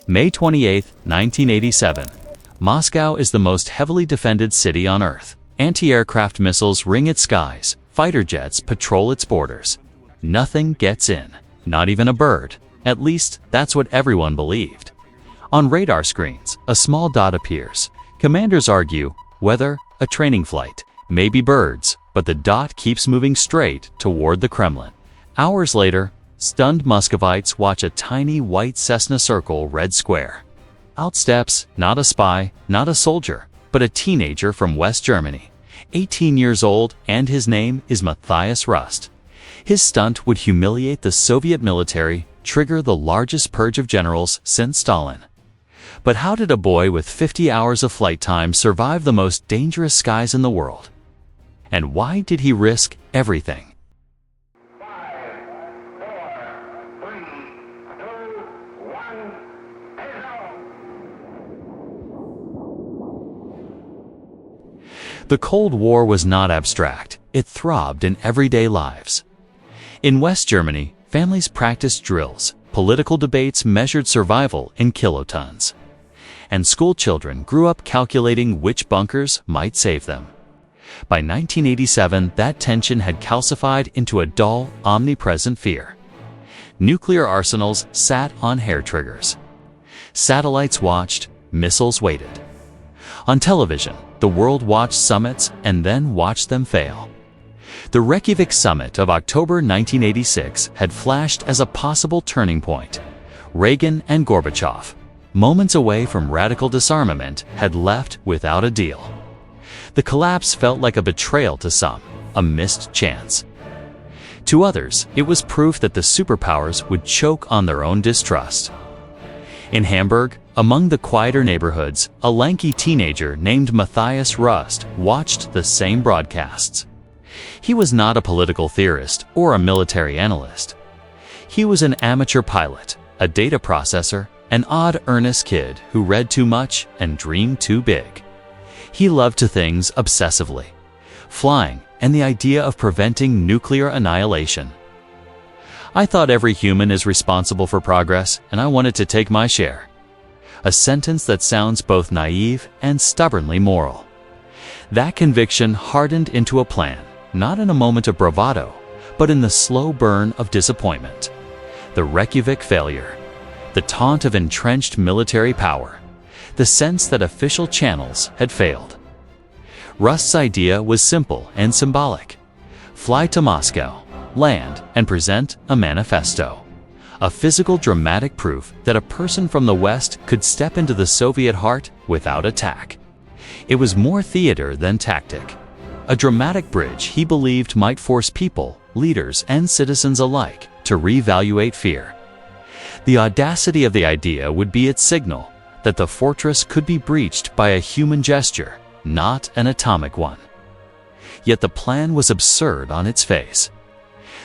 May 28, 1987. Moscow is the most heavily defended city on Earth. Anti-aircraft missiles ring its skies. Fighter jets patrol its borders. Nothing gets in, not even a bird. At least, that's what everyone believed. On radar screens, a small dot appears. Commanders argue whether a training flight, maybe birds, but the dot keeps moving straight toward the Kremlin. Hours later, stunned Muscovites watch a tiny white Cessna circle red square. Out steps not a spy, not a soldier, but a teenager from West Germany, 18 years old, and his name is Matthias Rust. His stunt would humiliate the Soviet military, trigger the largest purge of generals since Stalin. But how did a boy with 50 hours of flight time survive the most dangerous skies in the world? And why did he risk everything? The Cold War was not abstract. It throbbed in everyday lives. In West Germany, families practiced drills, political debates measured survival in kilotons, and school children grew up calculating which bunkers might save them. By 1987, that tension had calcified into a dull, omnipresent fear. Nuclear arsenals sat on hair triggers. Satellites watched, missiles waited. On television, the world watched summits and then watched them fail. The Reykjavik summit of October 1986 had flashed as a possible turning point. Reagan and Gorbachev, moments away from radical disarmament, had left without a deal. The collapse felt like a betrayal to some, a missed chance. To others, it was proof that the superpowers would choke on their own distrust. In Hamburg, among the quieter neighborhoods, a lanky teenager named Matthias Rust watched the same broadcasts. He was not a political theorist or a military analyst. He was an amateur pilot, a data processor, an odd, earnest kid who read too much and dreamed too big. He loved to things obsessively, flying and the idea of preventing nuclear annihilation. I thought every human is responsible for progress, and I wanted to take my share. A sentence that sounds both naive and stubbornly moral. That conviction hardened into a plan, not in a moment of bravado, but in the slow burn of disappointment. The Reykjavik failure, the taunt of entrenched military power, the sense that official channels had failed. Rust's idea was simple and symbolic. Fly to Moscow, land, and present a manifesto. A physical, dramatic proof that a person from the West could step into the Soviet heart without attack. It was more theater than tactic. A dramatic bridge he believed might force people, leaders, and citizens alike to reevaluate fear. The audacity of the idea would be its signal that the fortress could be breached by a human gesture, not an atomic one. Yet the plan was absurd on its face.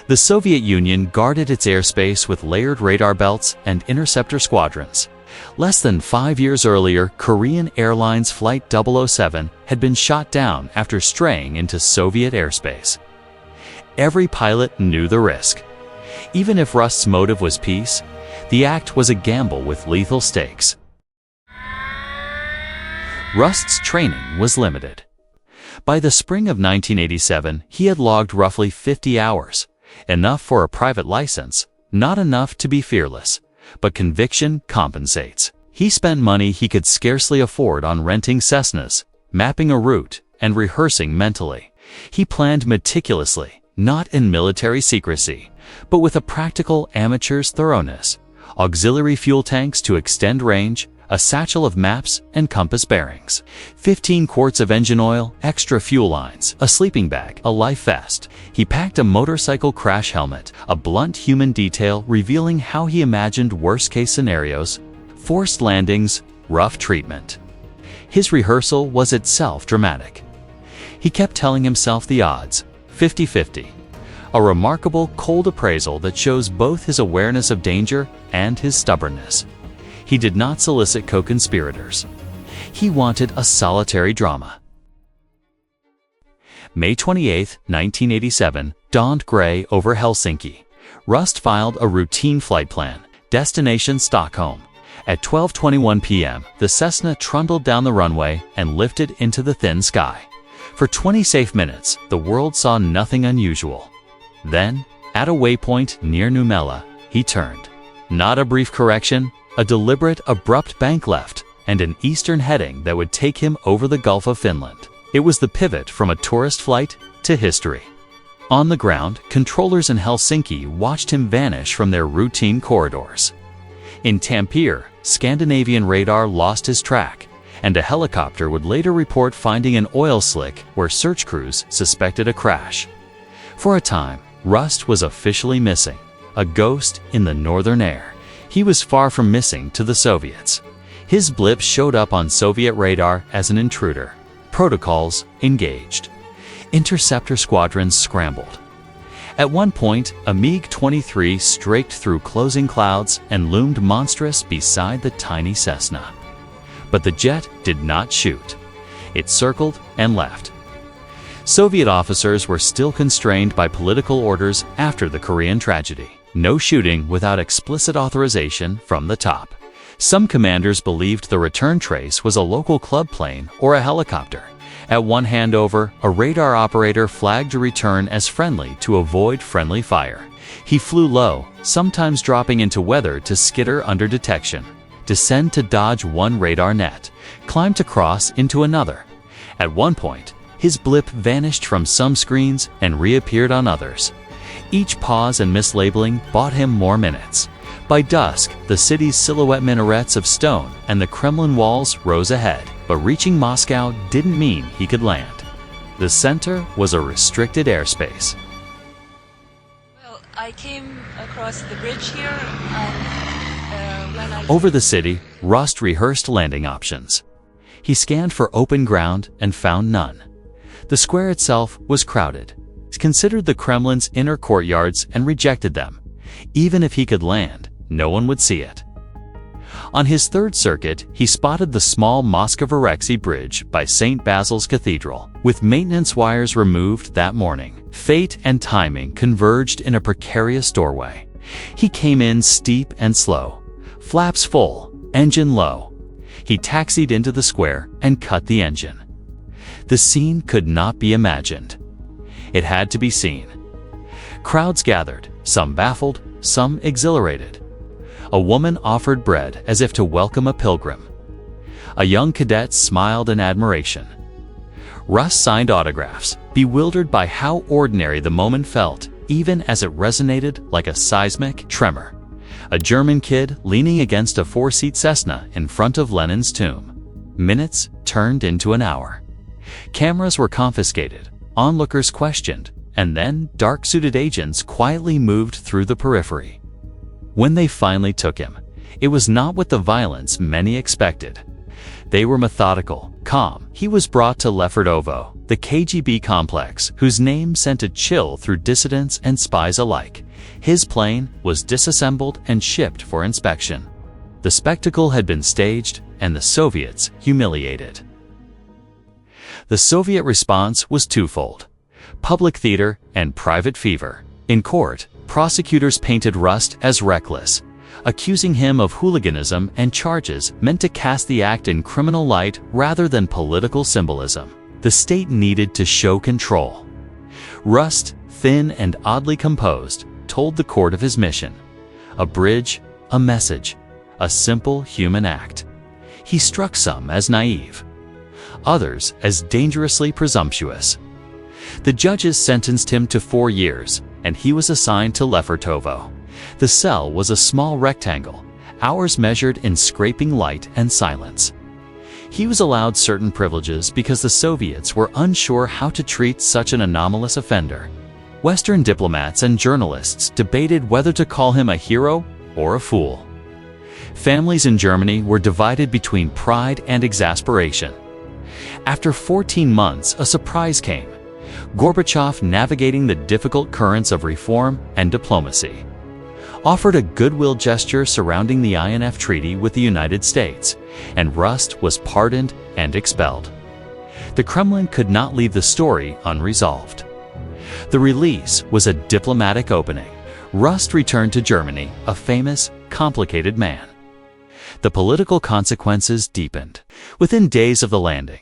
The Soviet Union guarded its airspace with layered radar belts and interceptor squadrons. Less than 5 years earlier, Korean Airlines Flight 007 had been shot down after straying into Soviet airspace. Every pilot knew the risk. Even if Rust's motive was peace, the act was a gamble with lethal stakes. Rust's training was limited. By the spring of 1987, he had logged roughly 50 hours. Enough for a private license, not enough to be fearless, but conviction compensates. He spent money he could scarcely afford on renting Cessnas, mapping a route, and rehearsing mentally. He planned meticulously, not in military secrecy, but with a practical amateur's thoroughness. Auxiliary fuel tanks to extend range, a satchel of maps and compass bearings, 15 quarts of engine oil, extra fuel lines, a sleeping bag, a life vest. He packed a motorcycle crash helmet, a blunt human detail revealing how he imagined worst-case scenarios, forced landings, rough treatment. His rehearsal was itself dramatic. He kept telling himself the odds, 50-50. A remarkable, cold appraisal that shows both his awareness of danger and his stubbornness. He did not solicit co-conspirators. He wanted a solitary drama. May 28, 1987, dawned gray over Helsinki. Rust filed a routine flight plan, destination Stockholm. At 12:21 p.m., the Cessna trundled down the runway and lifted into the thin sky. For 20 safe minutes, the world saw nothing unusual. Then, at a waypoint near Numela, he turned. Not a brief correction, a deliberate, abrupt bank left, and an eastern heading that would take him over the Gulf of Finland. It was the pivot from a tourist flight to history. On the ground, controllers in Helsinki watched him vanish from their routine corridors. In Tampere, Scandinavian radar lost his track, and a helicopter would later report finding an oil slick where search crews suspected a crash. For a time, Rust was officially missing, a ghost in the northern air. He was far from missing to the Soviets. His blip showed up on Soviet radar as an intruder. Protocols engaged. Interceptor squadrons scrambled. At one point, a MiG-23 straked through closing clouds and loomed monstrous beside the tiny Cessna. But the jet did not shoot. It circled and left. Soviet officers were still constrained by political orders after the Korean tragedy. No shooting without explicit authorization from the top. Some commanders believed the return trace was a local club plane or a helicopter. At one handover, a radar operator flagged a return as friendly to avoid friendly fire. He flew low, sometimes dropping into weather to skitter under detection, descend to dodge one radar net, climb to cross into another. At one point, his blip vanished from some screens and reappeared on others. Each pause and mislabeling bought him more minutes. By dusk, the city's silhouette minarets of stone and the Kremlin walls rose ahead, but reaching Moscow didn't mean he could land. The center was a restricted airspace. Well, I came across the bridge here Over the city, Rust rehearsed landing options. He scanned for open ground and found none. The square itself was crowded. He considered the Kremlin's inner courtyards and rejected them. Even if he could land, no one would see it. On his third circuit, he spotted the small Moskva-Rexy Bridge by St. Basil's Cathedral. With maintenance wires removed that morning, fate and timing converged in a precarious doorway. He came in steep and slow, flaps full, engine low. He taxied into the square and cut the engine. The scene could not be imagined. It had to be seen. Crowds gathered, some baffled, some exhilarated. A woman offered bread as if to welcome a pilgrim. A young cadet smiled in admiration. Russ signed autographs, bewildered by how ordinary the moment felt, even as it resonated like a seismic tremor. A German kid leaning against a four-seat Cessna in front of Lenin's tomb. Minutes turned into an hour. Cameras were confiscated, onlookers questioned, and then dark-suited agents quietly moved through the periphery. When they finally took him, it was not with the violence many expected. They were methodical, calm. He was brought to Lefortovo, the KGB complex, whose name sent a chill through dissidents and spies alike. His plane was disassembled and shipped for inspection. The spectacle had been staged, and the Soviets humiliated. The Soviet response was twofold: public theater and private fever. In court, prosecutors painted Rust as reckless, accusing him of hooliganism and charges meant to cast the act in criminal light rather than political symbolism. The state needed to show control. Rust, thin and oddly composed, told the court of his mission: a bridge, a message, a simple human act. He struck some as naive, others as dangerously presumptuous. The judges sentenced him to 4 years, and he was assigned to Lefortovo. The cell was a small rectangle, hours measured in scraping light and silence. He was allowed certain privileges because the Soviets were unsure how to treat such an anomalous offender. Western diplomats and journalists debated whether to call him a hero or a fool. Families in Germany were divided between pride and exasperation. After 14 months, a surprise came: Gorbachev, navigating the difficult currents of reform and diplomacy, offered a goodwill gesture surrounding the INF Treaty with the United States, and Rust was pardoned and expelled. The Kremlin could not leave the story unresolved. The release was a diplomatic opening. Rust returned to Germany, a famous, complicated man. The political consequences deepened. Within days of the landing,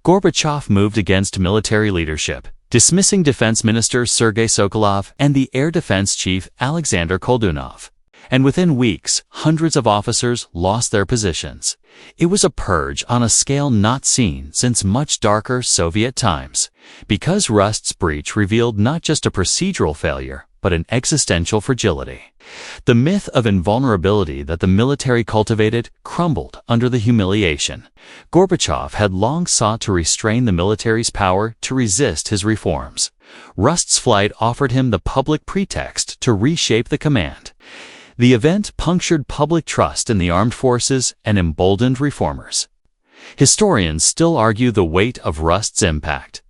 Gorbachev moved against military leadership, dismissing Defense Minister Sergei Sokolov and the Air Defense Chief Alexander Koldunov. And within weeks, hundreds of officers lost their positions. It was a purge on a scale not seen since much darker Soviet times, because Rust's breach revealed not just a procedural failure, but an existential fragility. The myth of invulnerability that the military cultivated crumbled under the humiliation. Gorbachev had long sought to restrain the military's power to resist his reforms. Rust's flight offered him the public pretext to reshape the command. The event punctured public trust in the armed forces and emboldened reformers. Historians still argue the weight of Rust's impact.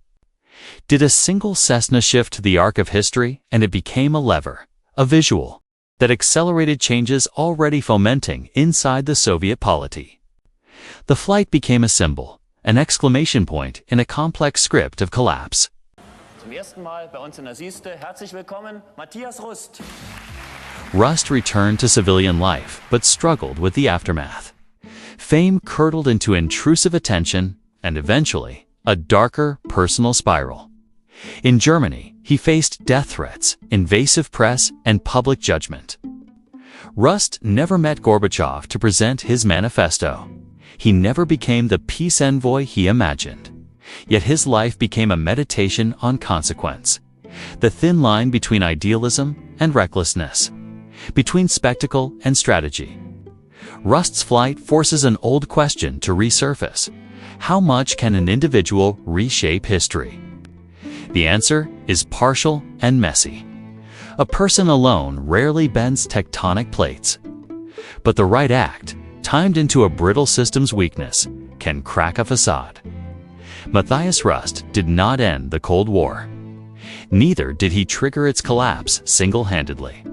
Did a single Cessna shift the arc of history, and it became a lever, a visual, that accelerated changes already fomenting inside the Soviet polity? The flight became a symbol, an exclamation point in a complex script of collapse. Zum ersten Mal bei uns in der Sieste. Herzlich willkommen, Matthias Rust. Rust returned to civilian life, but struggled with the aftermath. Fame curdled into intrusive attention and, eventually, a darker personal spiral. In Germany, he faced death threats, invasive press, and public judgment. Rust never met Gorbachev to present his manifesto. He never became the peace envoy he imagined. Yet his life became a meditation on consequence. The thin line between idealism and recklessness, between spectacle and strategy. Rust's flight forces an old question to resurface. How much can an individual reshape history? The answer is partial and messy. A person alone rarely bends tectonic plates. But the right act, timed into a brittle system's weakness, can crack a facade. Matthias Rust did not end the Cold War. Neither did he trigger its collapse single-handedly.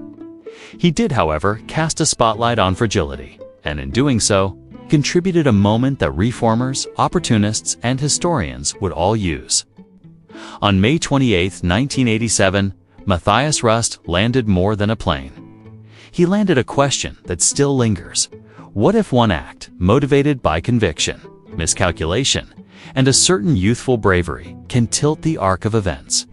He did, however, cast a spotlight on fragility, and in doing so, contributed a moment that reformers, opportunists, and historians would all use. On May 28, 1987, Matthias Rust landed more than a plane. He landed a question that still lingers. What if one act, motivated by conviction, miscalculation, and a certain youthful bravery, can tilt the arc of events?